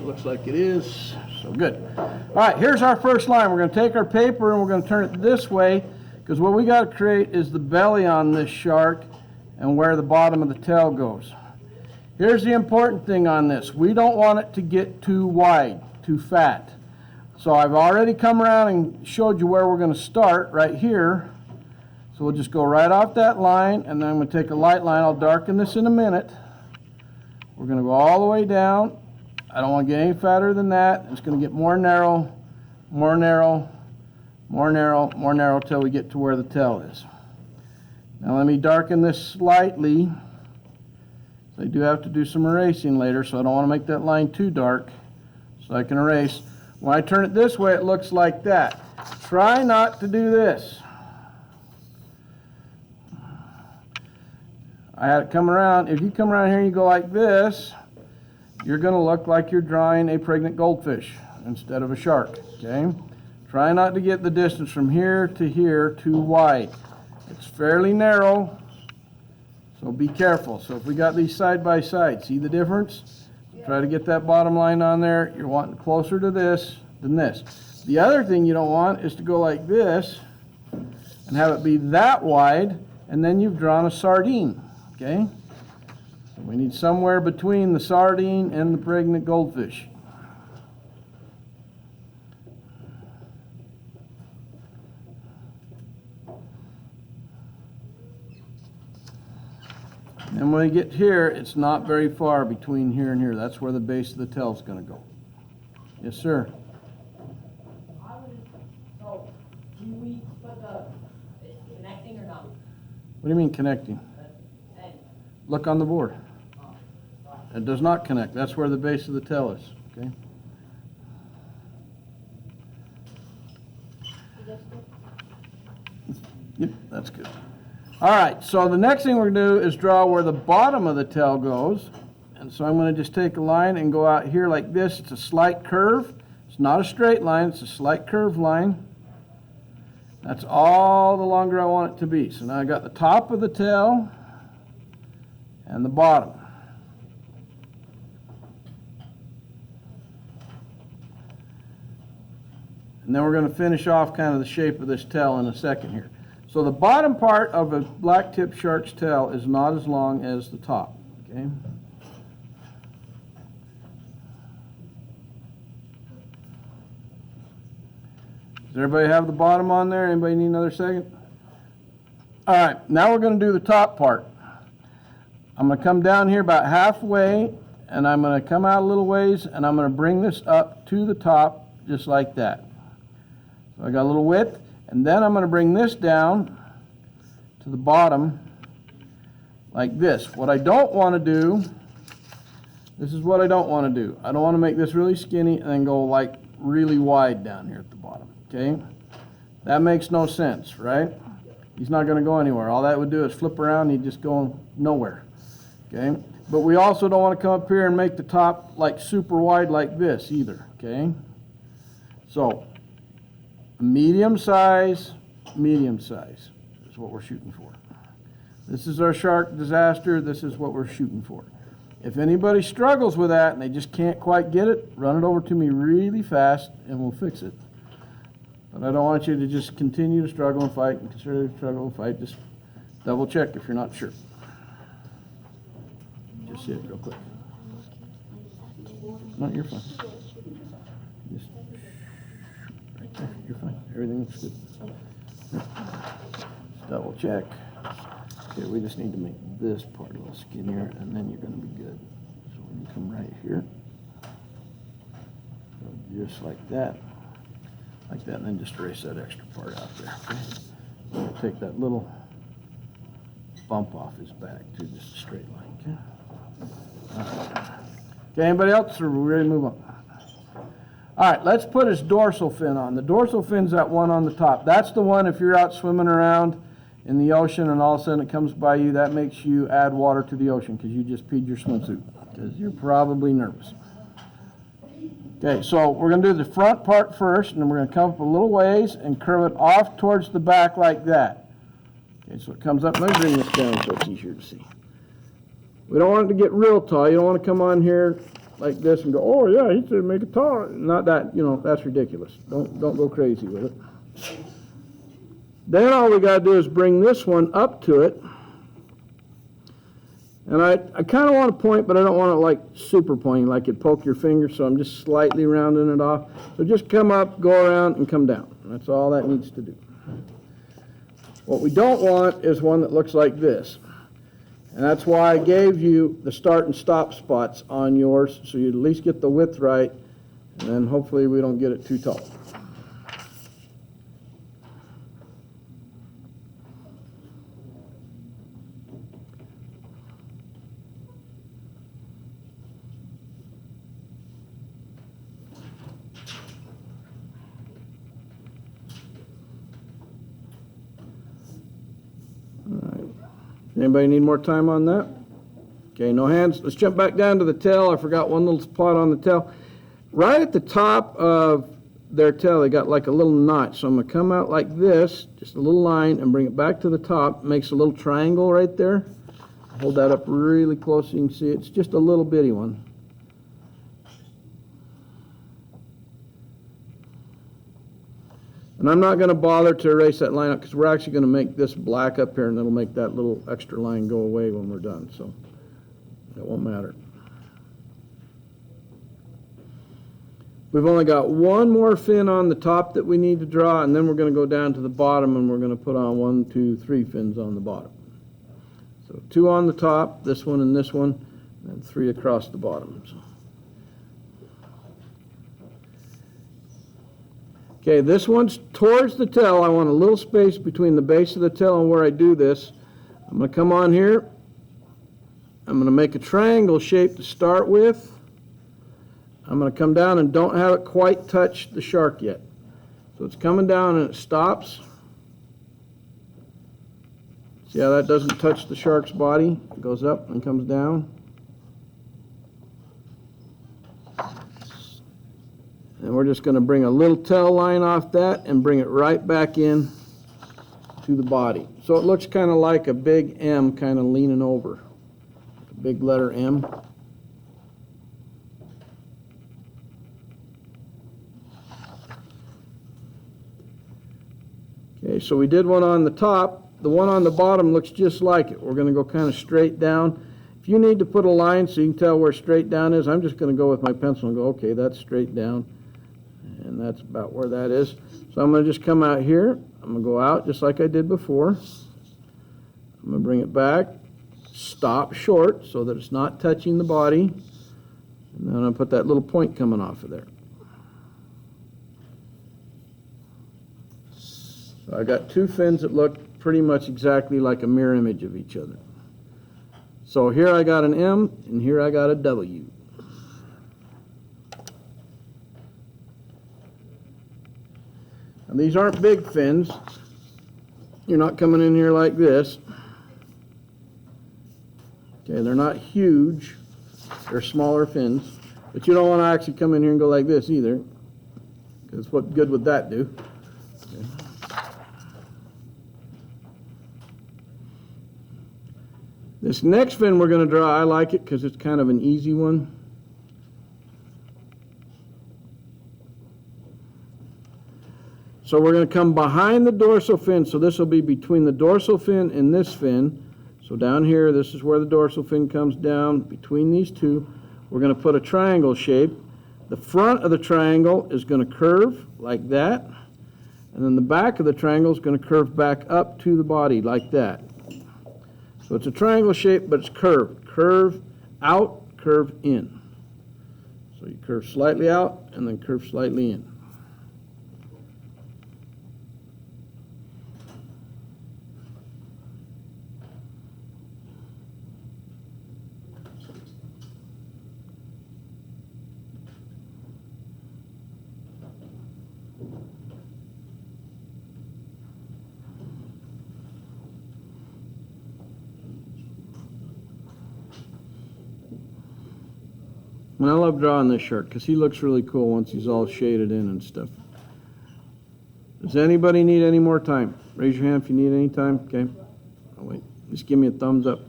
looks like it is. So good. All right, here's our first line. We're going to take our paper and we're going to turn it this way, because what we got to create is the belly on this shark and where the bottom of the tail goes. Here's the important thing on this. We don't want it to get too wide, too fat. So I've already come around and showed you where we're going to start right here. So we'll just go right off that line, and then I'm going to take a light line. I'll darken this in a minute. We're going to go all the way down. I don't want to get any fatter than that. It's going to get more narrow, more narrow, more narrow, more narrow till we get to where the tail is. Now let me darken this slightly. So I do have to do some erasing later, so I don't want to make that line too dark. So I can erase. When I turn it this way, it looks like that. Try not to do this. I had it come around. If you come around here and you go like this, you're going to look like you're drawing a pregnant goldfish instead of a shark. Okay? Try not to get the distance from here to here too wide. It's fairly narrow, so be careful. So if we got these side by side, see the difference? Try to get that bottom line on there. You're wanting closer to this than this. The other thing you don't want is to go like this and have it be that wide, and then you've drawn a sardine. Okay? So we need somewhere between the sardine and the pregnant goldfish. And when we get here, it's not very far between here and here. That's where the base of the tail is going to go. Yes, sir. So, do we put the connecting or not? What do you mean connecting? Look on the board. It does not connect. That's where the base of the tail is. Okay. Yep, that's good. All right, so the next thing we're going to do is draw where the bottom of the tail goes. And so I'm going to just take a line and go out here like this. It's a slight curve. It's not a straight line. It's a slight curved line. That's all the longer I want it to be. So now I got the top of the tail and the bottom. And then we're going to finish off kind of the shape of this tail in a second here. So the bottom part of a black-tipped shark's tail is not as long as the top. Okay? Does everybody have the bottom on there? Anybody need another second? All right, now we're going to do the top part. I'm going to come down here about halfway, and I'm going to come out a little ways, and I'm going to bring this up to the top just like that. So I got a little width, and then I'm going to bring this down to the bottom like this. What I don't want to do, this is what I don't want to do. I don't want to make this really skinny and then go like really wide down here at the bottom. Okay? That makes no sense, right? He's not going to go anywhere. All that would do is flip around and he'd just go nowhere. Okay? But we also don't want to come up here and make the top like super wide like this either. Okay? So, medium size is what we're shooting for. This is our shark disaster. This is what we're shooting for. If anybody struggles with that and they just can't quite get it, run it over to me really fast and we'll fix it. But I don't want you to just continue to struggle and fight and consider to struggle and fight. Just double check if you're not sure. Just see it real quick. No, you're fine. Just right there. You're fine. Everything looks good. Just double check. Okay, we just need to make this part a little skinnier, and then you're going to be good. So we're going to come right here. So just like that, and then just erase that extra part out there. Okay? We're going to take that little bump off his back to just a straight line. Okay. All right. Okay. Anybody else, or are we ready to move on? All right. Let's put his dorsal fin on. The dorsal fin's that one on the top. That's the one if you're out swimming around in the ocean and all of a sudden it comes by you, that makes you add water to the ocean because you just peed your swimsuit because you're probably nervous. Okay, so we're going to do the front part first, and then we're going to come up a little ways and curve it off towards the back like that. Okay, so it comes up. Let me bring this down so it's easier to see. We don't want it to get real tall. You don't want to come on here like this and go, oh yeah, he said make it taller. Not that, that's ridiculous. Don't go crazy with it. Then all we got to do is bring this one up to it. And I kind of want to point, but I don't want it like super pointing, like it poke your finger, so I'm just slightly rounding it off. So just come up, go around, and come down. That's all that needs to do. What we don't want is one that looks like this. And that's why I gave you the start and stop spots on yours, so you at least get the width right, and then hopefully we don't get it too tall. Anybody need more time on that? Okay, no hands. Let's jump back down to the tail. I forgot one little spot on the tail. Right at the top of their tail, they got like a little notch. So I'm going to come out like this, just a little line, and bring it back to the top. Makes a little triangle right there. Hold that up really close so you can see it. It's just a little bitty one. And I'm not going to bother to erase that line up because we're actually going to make this black up here, and it'll make that little extra line go away when we're done, so it won't matter. We've only got one more fin on the top that we need to draw, and then we're going to go down to the bottom and we're going to put on 1, 2, 3 fins on the bottom. So 2 on the top, this one and this one, and 3 across the bottom. So. Okay, this one's towards the tail. I want a little space between the base of the tail and where I do this. I'm going to come on here. I'm going to make a triangle shape to start with. I'm going to come down and don't have it quite touch the shark yet. So it's coming down and it stops. See how that doesn't touch the shark's body? It goes up and comes down. And we're just going to bring a little tail line off that and bring it right back in to the body. So it looks kind of like a big M kind of leaning over. A big letter M. Okay, so we did one on the top. The one on the bottom looks just like it. We're going to go kind of straight down. If you need to put a line so you can tell where straight down is, I'm just going to go with my pencil and go, okay, that's straight down. And that's about where that is. So I'm going to just come out here. I'm going to go out just like I did before. I'm going to bring it back, stop short so that it's not touching the body. And then I'm going to put that little point coming off of there. So I got 2 fins that look pretty much exactly like a mirror image of each other. So here I got an M and here I got a W. And these aren't big fins. You're not coming in here like this. Okay, they're not huge. They're smaller fins. But you don't want to actually come in here and go like this either, because what good would that do? Okay. This next fin we're going to draw, I like it because it's kind of an easy one. So we're going to come behind the dorsal fin, so this will be between the dorsal fin and this fin. So down here, this is where the dorsal fin comes down. Between these two, we're going to put a triangle shape. The front of the triangle is going to curve like that, and then the back of the triangle is going to curve back up to the body like that. So it's a triangle shape, but it's curved. Curve out, curve in. So you curve slightly out, and then curve slightly in. And I love drawing this shark because he looks really cool once he's all shaded in and stuff. Does anybody need any more time? Raise your hand if you need any time. Okay. Oh, wait. Just give me a thumbs up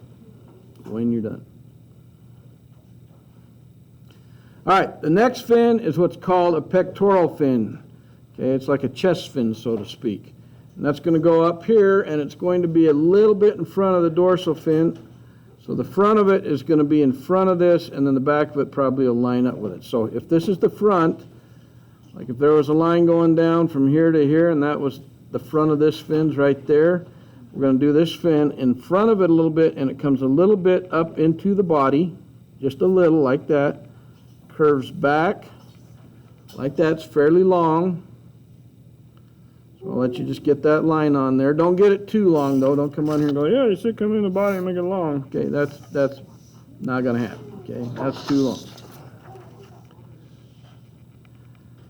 when you're done. All right, the next fin is what's called a pectoral fin. Okay, it's like a chest fin, so to speak. And that's going to go up here, and it's going to be a little bit in front of the dorsal fin. So the front of it is going to be in front of this, and then the back of it probably will line up with it. So if this is the front, like if there was a line going down from here to here, and that was the front of this fin's right there, we're going to do this fin in front of it a little bit, and it comes a little bit up into the body, just a little like that. Curves back like that. It's fairly long. So I'll let you just get that line on there. Don't get it too long though. Don't come on here and go, yeah, you said come in the body and make it long. Okay, that's not gonna happen. Okay, that's too long.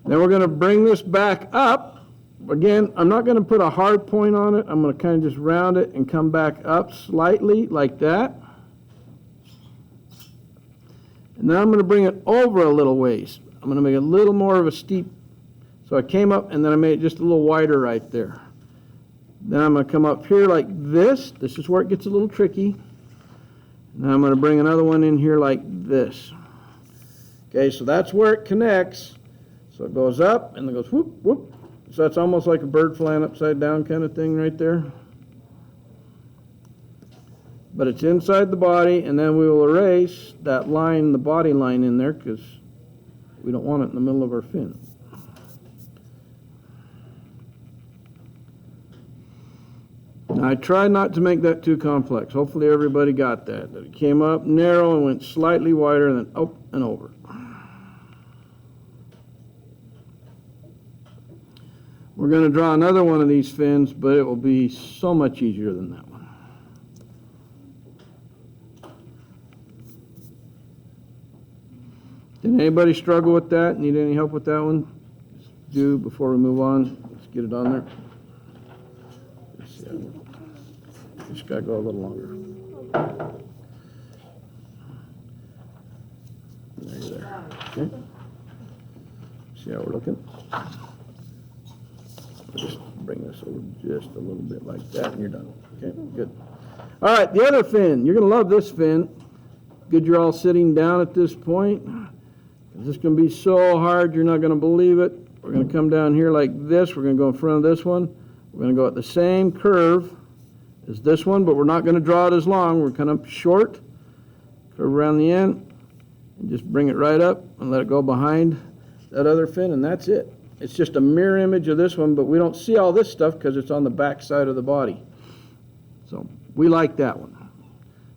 Then we're gonna bring this back up. Again, I'm not gonna put a hard point on it. I'm gonna kind of just round it and come back up slightly like that. And then I'm going to bring it over a little ways. I'm going to make it a little more of a steep. So I came up and then I made it just a little wider right there. Then I'm going to come up here like this. This is where it gets a little tricky. And then I'm going to bring another one in here like this. Okay, so that's where it connects. So it goes up and it goes whoop, whoop. So that's almost like a bird flying upside down kind of thing right there. But it's inside the body, and then we will erase that line, the body line in there, because we don't want it in the middle of our fin. Now, I tried not to make that too complex. Hopefully everybody got that. That it came up narrow and went slightly wider, and then up and over. We're going to draw another one of these fins, but it will be so much easier than that one. Did anybody struggle with that? Need any help with that one? Do before we move on. Let's get it on there. Just got to go a little longer. There you there. Okay. See how we're looking? Just bring this over just a little bit like that, and you're done. Okay, good. All right, the other fin. You're going to love this fin. Good you're all sitting down at this point. This is going to be so hard, you're not going to believe it. We're going to come down here like this. We're going to go in front of this one. We're going to go at the same curve as this one, but we're not going to draw it as long. We're kind of short. Curve around the end, and just bring it right up and let it go behind that other fin, and that's it. It's just a mirror image of this one, but we don't see all this stuff because it's on the back side of the body. So we like that one.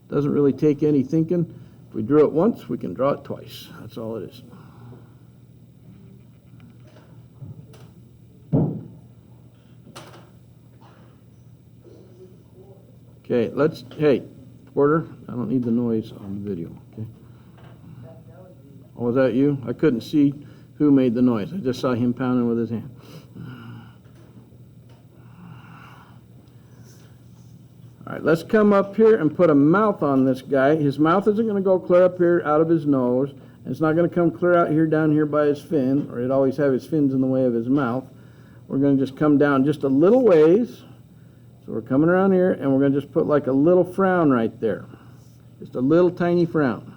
Doesn't really take any thinking. If we drew it once, we can draw it twice. That's all it is. Okay, hey, Porter, I don't need the noise on the video, okay? Oh, was that you? I couldn't see who made the noise. I just saw him pounding with his hand. All right, let's come up here and put a mouth on this guy. His mouth isn't going to go clear up here out of his nose. And it's not going to come clear out here down here by his fin, or he'd always have his fins in the way of his mouth. We're going to just come down just a little ways. So we're coming around here, and we're going to just put like a little frown right there. Just a little tiny frown.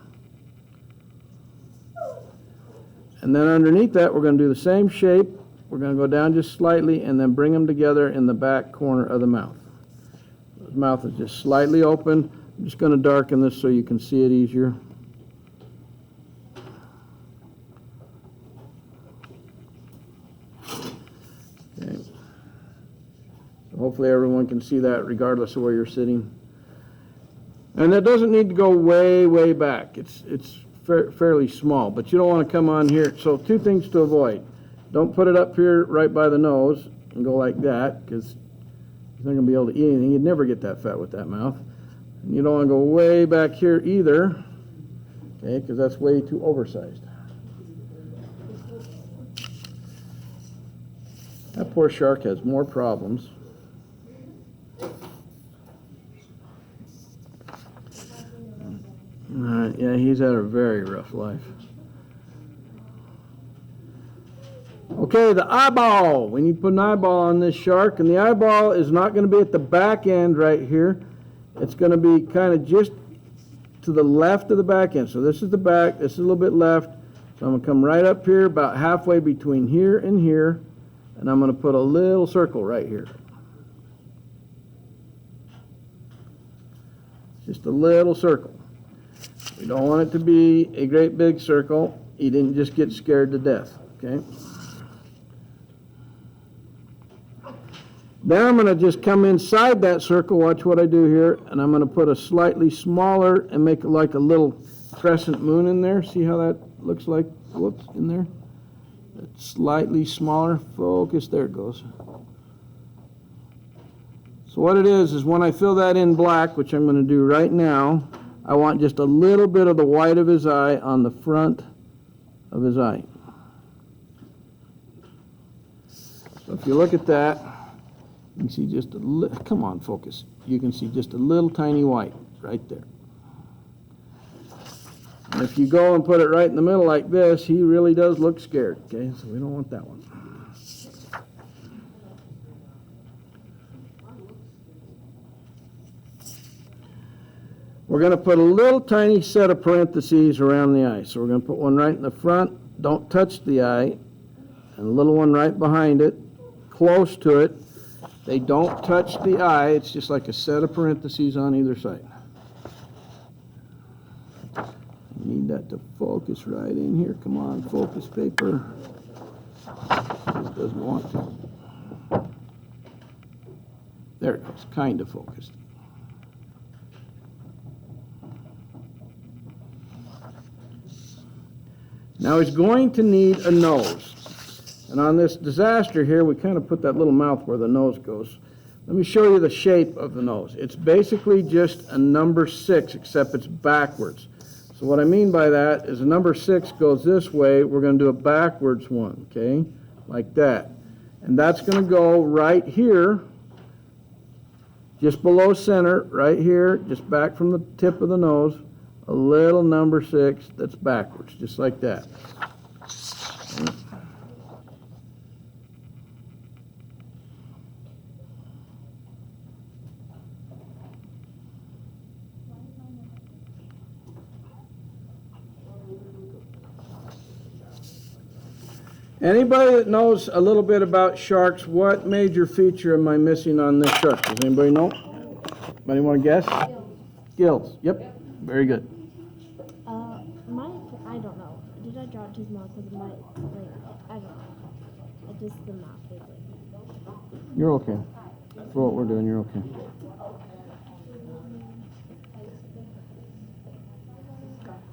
And then underneath that, we're going to do the same shape. We're going to go down just slightly and then bring them together in the back corner of the mouth. His mouth is just slightly open. I'm just going to darken this so you can see it easier. Okay. So hopefully everyone can see that regardless of where you're sitting. And that doesn't need to go way, way back. It's fairly small, but you don't want to come on here. So two things to avoid. Don't put it up here right by the nose and go like that, because he's not going to be able to eat anything. You'd never get that fat with that mouth. And you don't want to go way back here either, okay, because that's way too oversized. That poor shark has more problems. Yeah, he's had a very rough life. Okay, the eyeball. We need to put an eyeball on this shark, and the eyeball is not going to be at the back end right here. It's going to be kind of just to the left of the back end. So this is the back, this is a little bit left. So I'm gonna come right up here, about halfway between here and here, and I'm gonna put a little circle right here. Just a little circle. We don't want it to be a great big circle. You didn't just get scared to death, okay? Then I'm gonna just come inside that circle, watch what I do here, and I'm gonna put a slightly smaller and make it like a little crescent moon in there. See how that looks like, whoops, in there? That's slightly smaller, focus, there it goes. So what it is when I fill that in black, which I'm gonna do right now, I want just a little bit of the white of his eye on the front of his eye. So if you look at that, you can see just a little, come on, focus. You can see just a little tiny white right there. And if you go and put it right in the middle like this, he really does look scared, okay? So we don't want that one. We're going to put a little tiny set of parentheses around the eye. So we're going to put one right in the front, don't touch the eye, and a little one right behind it, close to it. They don't touch the eye, it's just like a set of parentheses on either side. You need that to focus right in here. Come on, focus paper. Just doesn't want to. There it goes, kind of focused. Now he's going to need a nose. And on this disaster here, we kind of put that little mouth where the nose goes. Let me show you the shape of the nose. It's basically just a number 6, except it's backwards. So what I mean by that is a number 6 goes this way, we're going to do a backwards one, okay? Like that. And that's going to go right here, just below center, right here, just back from the tip of the nose, a little number 6 that's backwards, just like that. Anybody that knows a little bit about sharks, what major feature am I missing on this shark? Does anybody know? Anybody want to guess? Gills. Yep. Very good. I don't know. Did I draw it too small? Because I don't know. I just the mouth is like. You're okay. For what we're doing, you're okay.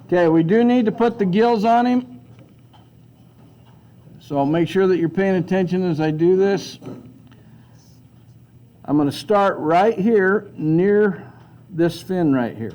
Okay, we do need to put the gills on him. So make sure that you're paying attention as I do this. I'm going to start right here near this fin right here.